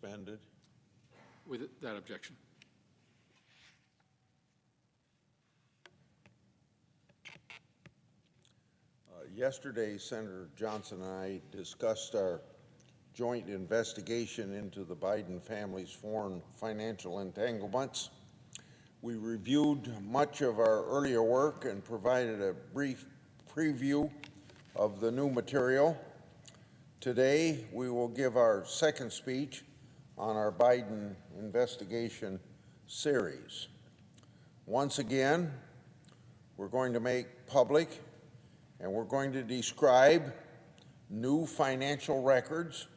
suspended. With that objection. Yesterday, Senator Johnson and I discussed our joint investigation into the Biden family's foreign financial entanglements. We reviewed much of our earlier work and provided a brief preview of the new material. Today, we will give our second speech on our Biden investigation series. Once again, we're going to make public and we're going to describe new financial records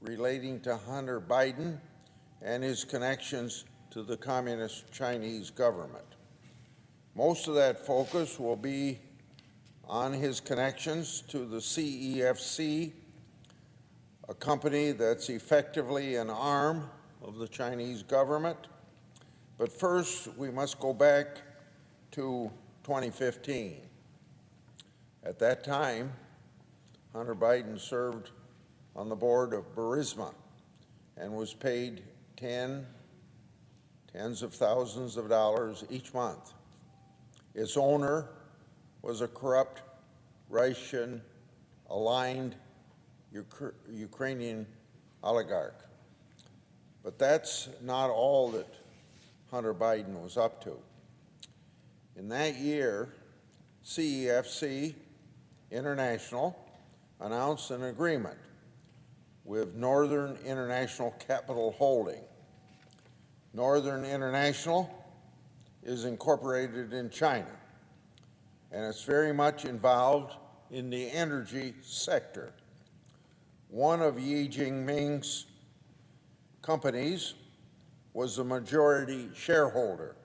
relating to Hunter Biden and his connections to the Communist Chinese government. Most of that focus will be on his connections to the CEFC, a company that's effectively an arm of the Chinese government. But first, we must go back to 2015. At that time, Hunter Biden served on the board of Burisma and was paid tens of thousands of dollars each month. Its owner was a corrupt, Russian-aligned Ukrainian oligarch. But that's not all that Hunter Biden was up to. In that year, CEFC International announced an agreement with Northern International Capital Holding. Northern International is incorporated in China, and it's very much involved in the energy sector. One of Xi Jinping's companies was a majority shareholder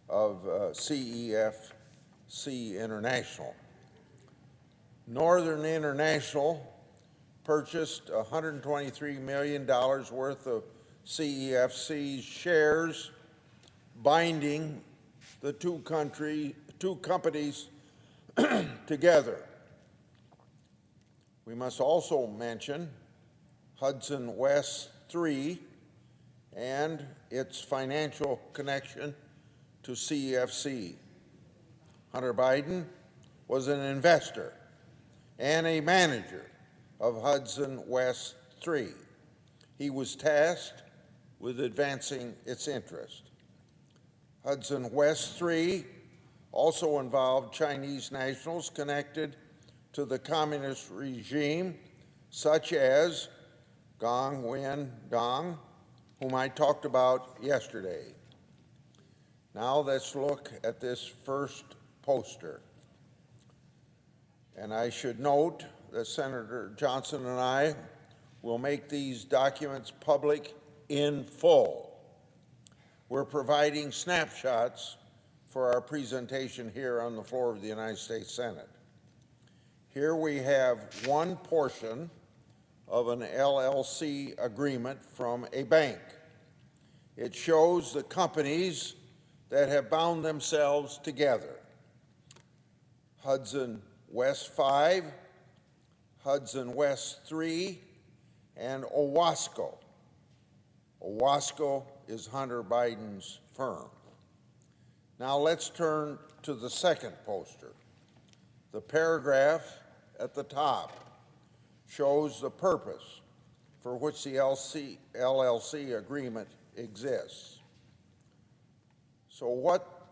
of CEFC International. Northern International purchased $123 million worth of CEFC's shares, binding the two companies together. We must also mention Hudson West 3 and its financial connection to CEFC. Hunter Biden was an investor and a manager of Hudson West 3. He was tasked with advancing its interest. Hudson West 3 also involved Chinese nationals connected to the communist regime, such as Gong Wen Dong, whom I talked about yesterday. Now let's look at this first poster. And I should note that Senator Johnson and I will make these documents public in full. We're providing snapshots for our presentation here on the floor of the United States Senate. Here we have one portion of an LLC agreement from a bank. It shows the companies that have bound themselves together: Hudson West 5, Hudson West 3, and Owasco. Owasco is Hunter Biden's firm. Now let's turn to the second poster. The paragraph at the top shows the purpose for which the LLC agreement exists. So what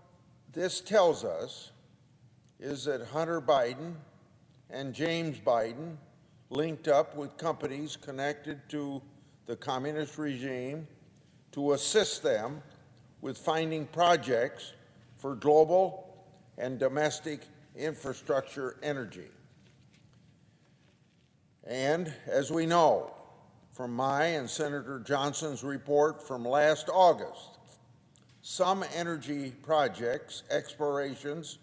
this tells us is that Hunter Biden and James Biden linked up with companies connected to the communist regime to assist them with finding projects for global and domestic infrastructure energy. And as we know from my and Senator Johnson's report from last August, some energy projects, explorations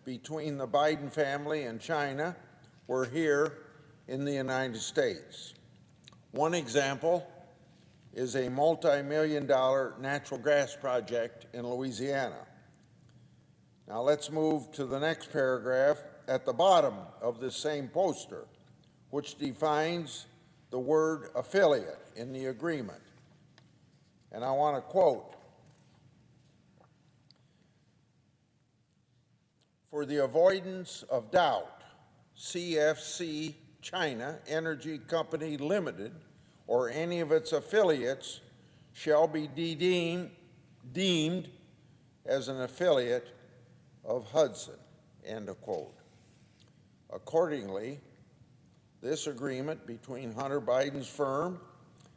between the Biden family and China were here in the United States. One example is a multi-million-dollar natural gas project in Louisiana. Now let's move to the next paragraph at the bottom of this same poster, which defines the word affiliate in the agreement. And I want to quote, "For the avoidance of doubt, CFC China Energy Company Limited or any of its affiliates shall be deemed as an affiliate of Hudson," end of quote. Accordingly, this agreement between Hunter Biden's firm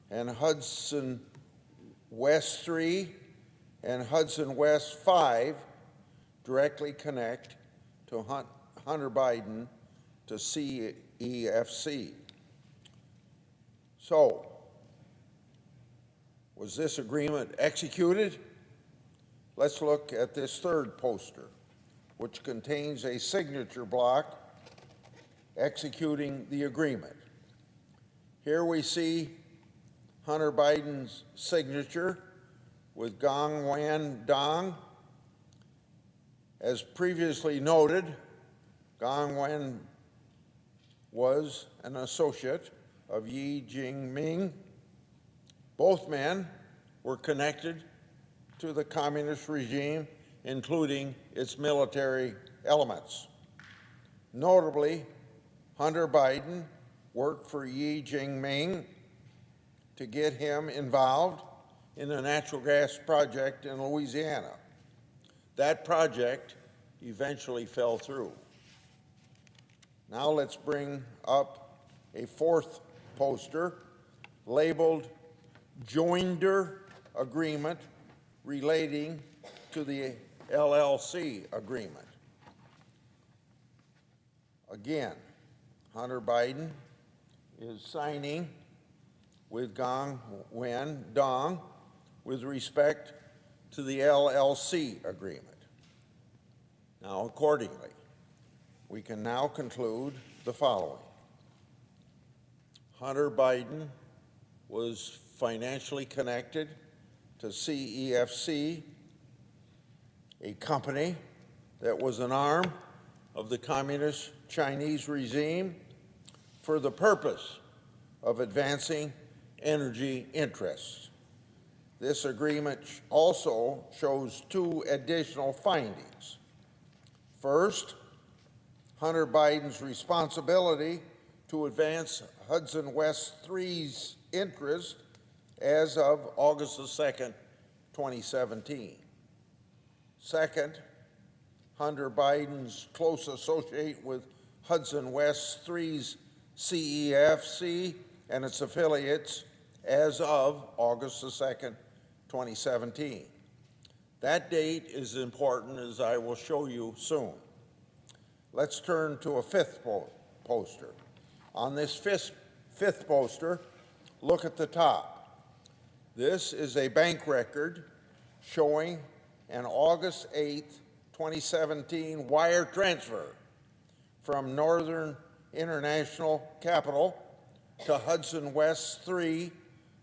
and Hudson West 3 and Hudson West 5 directly connect to Hunter Biden to CEFC. So, was this agreement executed? Let's look at this third poster, which contains a signature block executing the agreement. Here we see Hunter Biden's signature with Gong Wen Dong. As previously noted, Gong Wen was an associate of Yi Jinping. Both men were connected to the communist regime, including its military elements. Notably, Hunter Biden worked for Yi Jinping to get him involved in a natural gas project in Louisiana. That project eventually fell through. Now let's bring up a fourth poster labeled Joinder Agreement relating to the LLC agreement. Again, Hunter Biden is signing with Gong Wen Dong with respect to the LLC agreement. Now, accordingly, we can now conclude the following. Hunter Biden was financially connected to CEFC, a company that was an arm of the communist Chinese regime for the purpose of advancing energy interests. This agreement also shows two additional findings. First, Hunter Biden's responsibility to advance Hudson West 3's interest as of August the 2nd, 2017. Second, Hunter Biden's close associate with Hudson West 3's CEFC and its affiliates as of August the 2nd, 2017. That date is important, as I will show you soon. Let's turn to a fifth poster. On this fifth poster, look at the top. This is a bank record showing an August 8th, 2017 wire transfer from Northern International Capital to Hudson West 3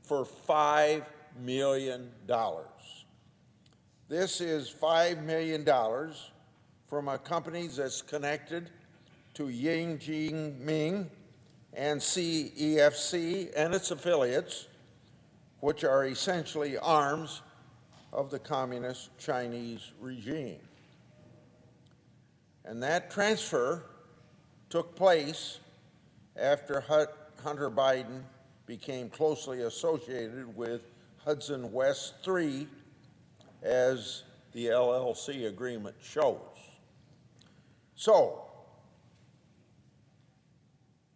for $5 million. This is $5 million from a company that's connected to Yi Jinping and CEFC and its affiliates, which are essentially arms of the communist Chinese regime. And that transfer took place after Hunter Biden became closely associated with Hudson West 3, as the LLC agreement shows. So,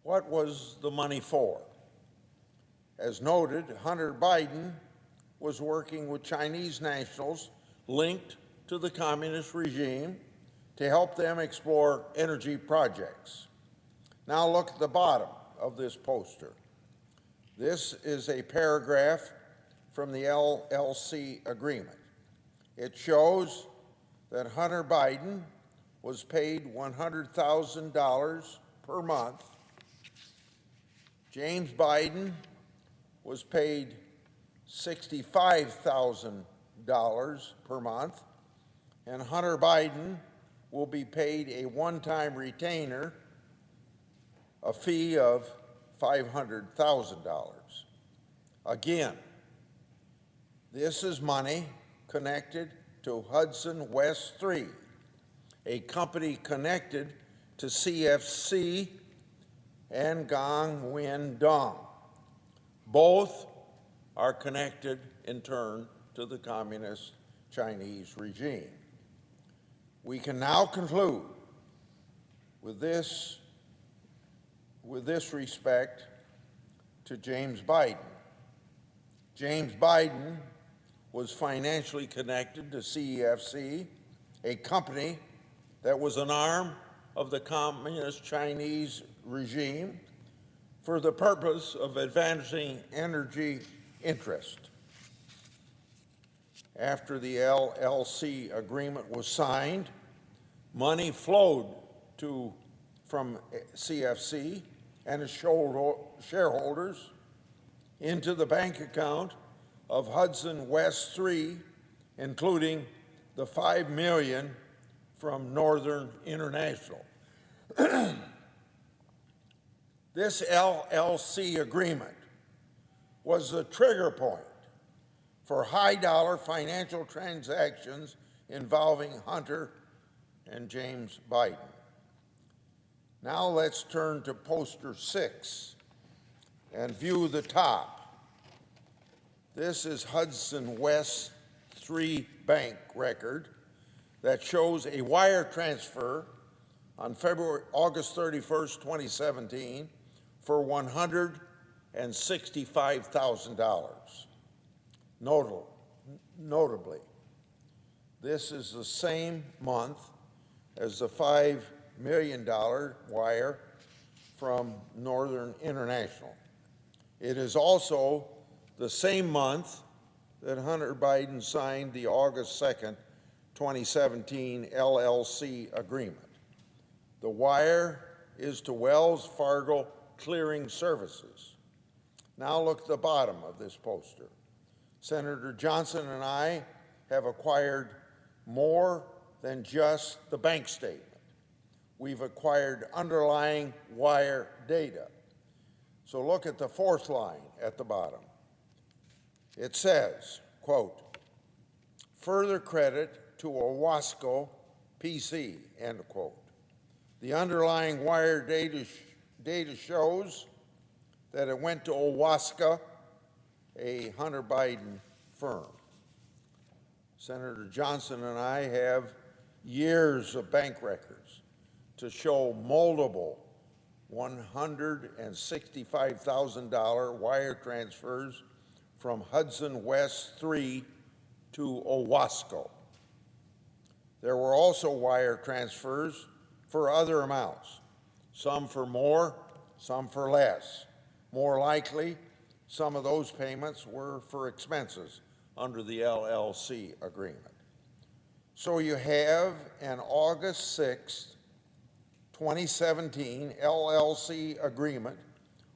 what was the money for? As noted, Hunter Biden was working with Chinese nationals linked to the communist regime to help them explore energy projects. Now look at the bottom of this poster. This is a paragraph from the LLC agreement. It shows that Hunter Biden was paid $100,000 per month. James Biden was paid $65,000 per month, and Hunter Biden will be paid a one-time retainer, a fee of $500,000. Again, This is money connected to Hudson West 3, a company connected to CFC and Gangwon Dong. Both are connected in turn to the communist Chinese regime. We can now conclude with this respect to James Biden. James Biden was financially connected to CEFC, a company that was an arm of the communist Chinese regime for the purpose of advancing energy interest. After the LLC agreement was signed, money flowed from CFC and its shareholders into the bank account of Hudson West 3, including the $5 million from Northern International. This LLC agreement was the trigger point for high-dollar financial transactions involving Hunter and James Biden. Now let's turn to poster 6 and view the top. This is Hudson West 3 bank record that shows a wire transfer on August 31st, 2017 for $165,000. Notably, this is the same month as the $5 million wire from Northern International. It is also the same month that Hunter Biden signed the August 2nd, 2017 LLC agreement. The wire is to Wells Fargo Clearing Services. Now look at the bottom of this poster. Senator Johnson and I have acquired more than just the bank statement. We've acquired underlying wire data. So look at the fourth line at the bottom. It says, quote, further credit to Owasco PC, end quote. The underlying wire data shows that it went to Owasco, a Hunter Biden firm. Senator Johnson and I have years of bank records to show multiple $165,000 wire transfers from Hudson West 3 to Owasco. There were also wire transfers for other amounts, some for more, some for less. More likely, some of those payments were for expenses under the LLC agreement. So you have an August 6, 2017 LLC agreement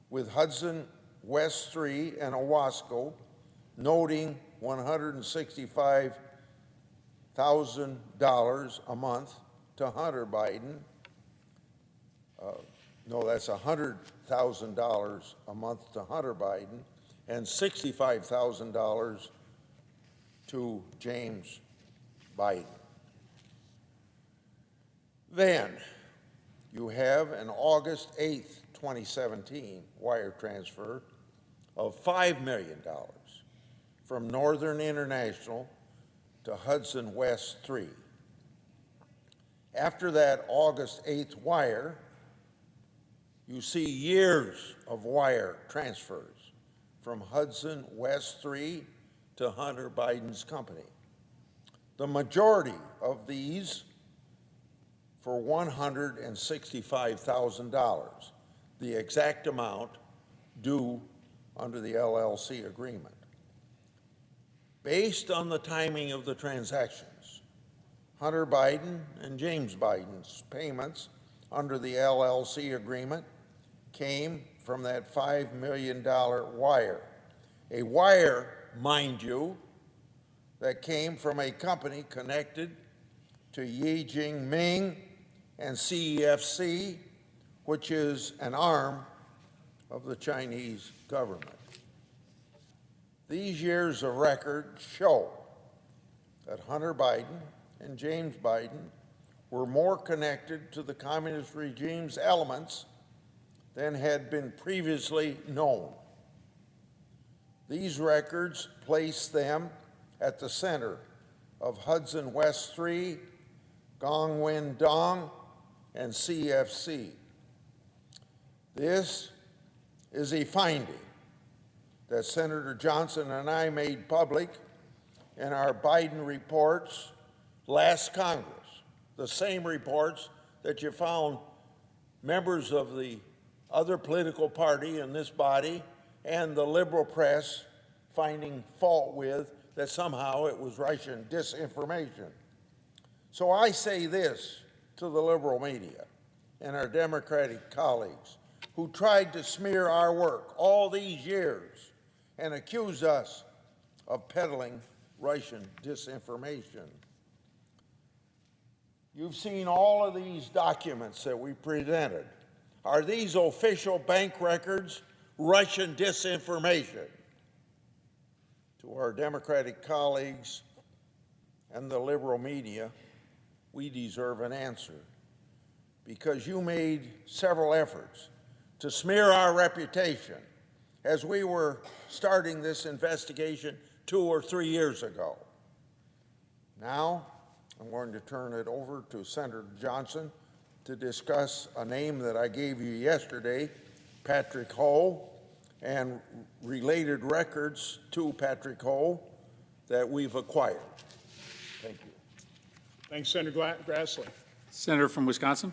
with Hudson West 3 and Owasco, noting $165,000 a month to Hunter Biden. No, that's $100,000 a month to Hunter Biden and $65,000 to James Biden. Then you have an August 8th, 2017 wire transfer of $5 million from Northern International to Hudson West 3. After that August 8th wire, you see years of wire transfers from Hudson West 3 to Hunter Biden's company. The majority of these for $165,000, the exact amount due under the LLC agreement. Based on the timing of the transactions, Hunter Biden and James Biden's payments under the LLC agreement came from that $5 million wire. A wire, mind you, that came from a company connected to Yi Jinping and CEFC, which is an arm of the Chinese government. These years of record show that Hunter Biden and James Biden were more connected to the communist regime's elements than had been previously known. These records place them at the center of Hudson West 3, Gongwen Dong, and CFC. This is a finding that Senator Johnson and I made public in our Biden reports last Congress, the same reports that you found members of the other political party in this body and the liberal press finding fault with, that somehow it was Russian disinformation. So I say this to the liberal media and our Democratic colleagues who tried to smear our work all these years and accuse us of peddling Russian disinformation. You've seen all of these documents that we presented. Are these official bank records Russian disinformation? To our Democratic colleagues and the liberal media, we deserve an answer, because you made several efforts to smear our reputation as we were starting this investigation 2 or 3 years ago. Now, I'm going to turn it over to Senator Johnson to discuss a name that I gave you yesterday, Patrick Ho, and related records to Patrick Ho that we've acquired. Thank you. Thanks, Senator Grassley. Senator from Wisconsin.